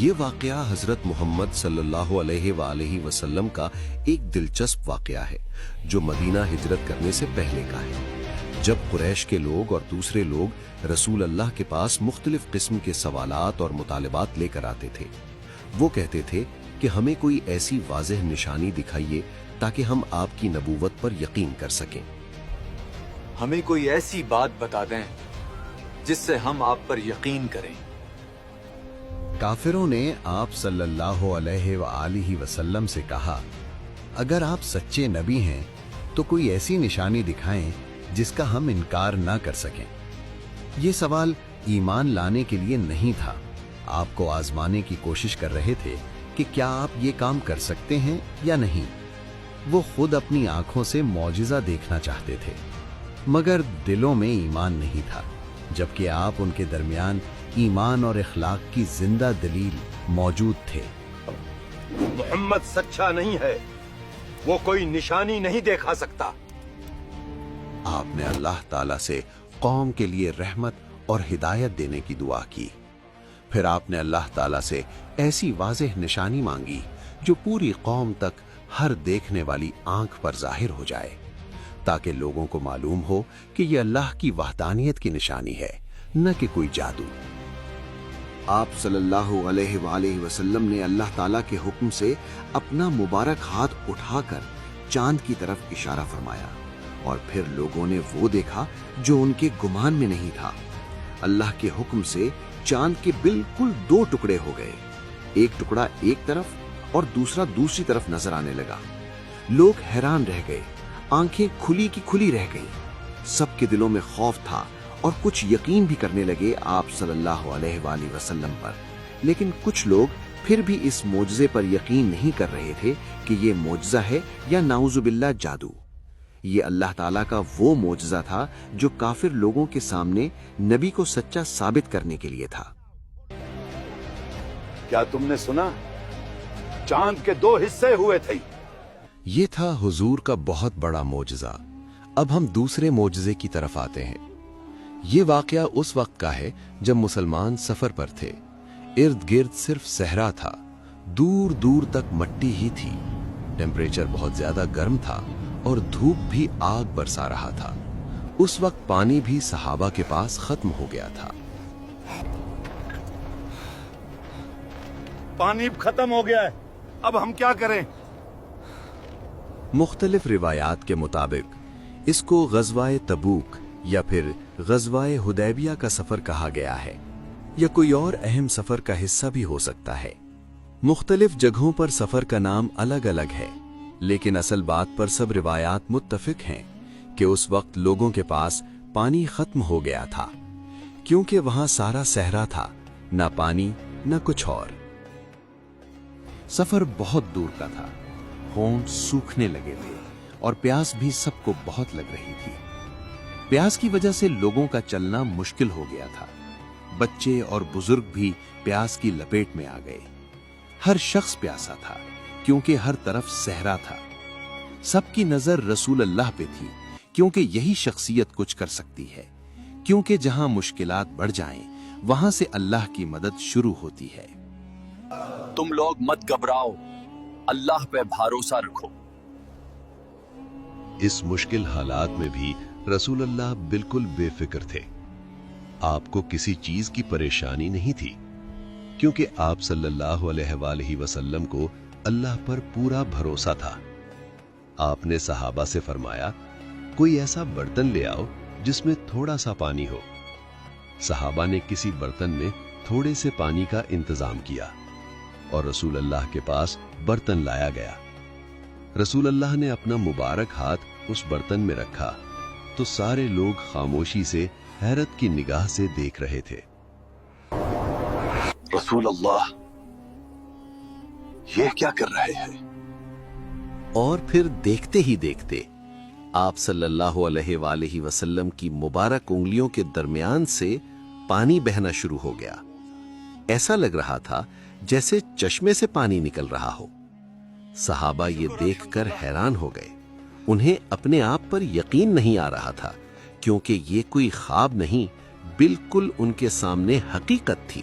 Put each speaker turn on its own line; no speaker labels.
یہ واقعہ حضرت محمد صلی اللہ علیہ وآلہ وسلم کا ایک دلچسپ واقعہ ہے جو مدینہ ہجرت کرنے سے پہلے کا ہے، جب قریش کے لوگ اور دوسرے لوگ رسول اللہ کے پاس مختلف قسم کے سوالات اور مطالبات لے کر آتے تھے۔ وہ کہتے تھے کہ ہمیں کوئی ایسی واضح نشانی دکھائیے تاکہ ہم آپ کی نبوت پر یقین کر سکیں۔
ہمیں کوئی ایسی بات بتا دیں جس سے ہم آپ پر یقین کریں۔
کافروں نے آپ صلی اللہ علیہ وآلہ وسلم سے کہا، اگر آپ سچے نبی ہیں تو کوئی ایسی نشانی دکھائیں جس کا ہم انکار نہ کر سکیں۔ یہ سوال ایمان لانے کے لیے نہیں تھا، آپ کو آزمانے کی کوشش کر رہے تھے کہ کیا آپ یہ کام کر سکتے ہیں یا نہیں۔ وہ خود اپنی آنکھوں سے معجزہ دیکھنا چاہتے تھے، مگر دلوں میں ایمان نہیں تھا، جبکہ آپ ان کے درمیان ایمان اور اخلاق کی زندہ دلیل موجود تھے۔
محمد سچا نہیں ہے، وہ کوئی نشانی نہیں دکھا سکتا۔
آپ نے اللہ تعالیٰ سے قوم کے لیے رحمت اور ہدایت دینے کی دعا کی۔ پھر آپ نے اللہ تعالیٰ سے ایسی واضح نشانی مانگی جو پوری قوم تک ہر دیکھنے والی آنکھ پر ظاہر ہو جائے، تاکہ لوگوں کو معلوم ہو کہ یہ اللہ کی وحدانیت کی نشانی ہے، نہ کہ کوئی جادو۔ آپ صلی اللہ علیہ وآلہ وسلم نے اللہ تعالیٰ کے حکم سے اپنا مبارک ہاتھ اٹھا کر چاند کی طرف اشارہ فرمایا، اور پھر لوگوں نے وہ دیکھا جو ان کے گمان میں نہیں تھا۔ اللہ کے حکم سے چاند کے بالکل دو ٹکڑے ہو گئے، ایک ٹکڑا ایک طرف اور دوسرا دوسری طرف نظر آنے لگا۔ لوگ حیران رہ گئے، آنکھیں کھلی کی کھلی رہ گئیں۔ سب کے دلوں میں خوف تھا اور کچھ یقین بھی کرنے لگے آپ صلی اللہ علیہ وآلہ وسلم پر، لیکن کچھ لوگ پھر بھی اس معجزے پر یقین نہیں کر رہے تھے کہ یہ معجزہ ہے یا نعوذ باللہ جادو۔ یہ اللہ تعالیٰ کا وہ معجزہ تھا جو کافر لوگوں کے سامنے نبی کو سچا ثابت کرنے کے لیے تھا۔
کیا تم نے سنا؟ چاند کے دو حصے ہوئے تھے۔
یہ تھا حضور کا بہت بڑا معجزہ۔ اب ہم دوسرے معجزے کی طرف آتے ہیں۔ یہ واقعہ اس وقت کا ہے جب مسلمان سفر پر تھے، ارد گرد صرف صحرا تھا، دور دور تک مٹی ہی تھی، ٹیمپریچر بہت زیادہ گرم تھا اور دھوپ بھی آگ برسا رہا تھا۔ اس وقت پانی بھی صحابہ کے پاس ختم ہو گیا تھا۔
پانی ختم ہو گیا ہے، اب ہم کیا کریں؟
مختلف روایات کے مطابق اس کو غزوہ تبوک یا پھر غزوہ حدیبیہ کا سفر کہا گیا ہے، یا کوئی اور اہم سفر کا حصہ بھی ہو سکتا ہے۔ مختلف جگہوں پر سفر کا نام الگ الگ ہے، لیکن اصل بات پر سب روایات متفق ہیں کہ اس وقت لوگوں کے پاس پانی ختم ہو گیا تھا، کیونکہ وہاں سارا صحرا تھا، نہ پانی نہ کچھ اور۔ سفر بہت دور کا تھا، ہونٹ سوکھنے لگے تھے اور پیاس بھی سب کو بہت لگ رہی تھی۔ پیاس کی وجہ سے لوگوں کا چلنا مشکل ہو گیا تھا، بچے اور بزرگ بھی پیاس کی لپیٹ میں آ گئے۔ ہر شخص پیاسا تھا کیونکہ ہر طرف صحرا تھا۔ سب کی نظر رسول اللہ پہ تھی، کیونکہ یہی شخصیت کچھ کر سکتی ہے، کیونکہ جہاں مشکلات بڑھ جائیں وہاں سے اللہ کی مدد شروع ہوتی ہے۔
تم لوگ مت گھبراؤ، اللہ پہ بھروسہ رکھو۔
اس مشکل حالات میں بھی رسول اللہ بالکل بے فکر تھے۔ آپ کو کسی چیز کی پریشانی نہیں تھی، کیونکہ آپ صلی اللہ علیہ وآلہ وسلم کو اللہ پر پورا بھروسہ تھا۔ آپ نے صحابہ سے فرمایا، کوئی ایسا برتن لے آؤ جس میں تھوڑا سا پانی ہو۔ صحابہ نے کسی برتن میں تھوڑے سے پانی کا انتظام کیا اور رسول اللہ کے پاس برتن لایا گیا۔ رسول اللہ نے اپنا مبارک ہاتھ اس برتن میں رکھا تو سارے لوگ خاموشی سے حیرت کی نگاہ سے دیکھ رہے تھے۔
رسول اللہ یہ کیا کر رہے ہیں؟
اور پھر دیکھتے ہی دیکھتے آپ صلی اللہ علیہ وآلہ وسلم کی مبارک انگلیوں کے درمیان سے پانی بہنا شروع ہو گیا۔ ایسا لگ رہا تھا جیسے چشمے سے پانی نکل رہا ہو۔ صحابہ یہ دیکھ کر حیران ہو گئے، انہیں اپنے آپ پر یقین نہیں آ رہا تھا، کیونکہ یہ کوئی خواب نہیں، بالکل ان کے سامنے حقیقت تھی۔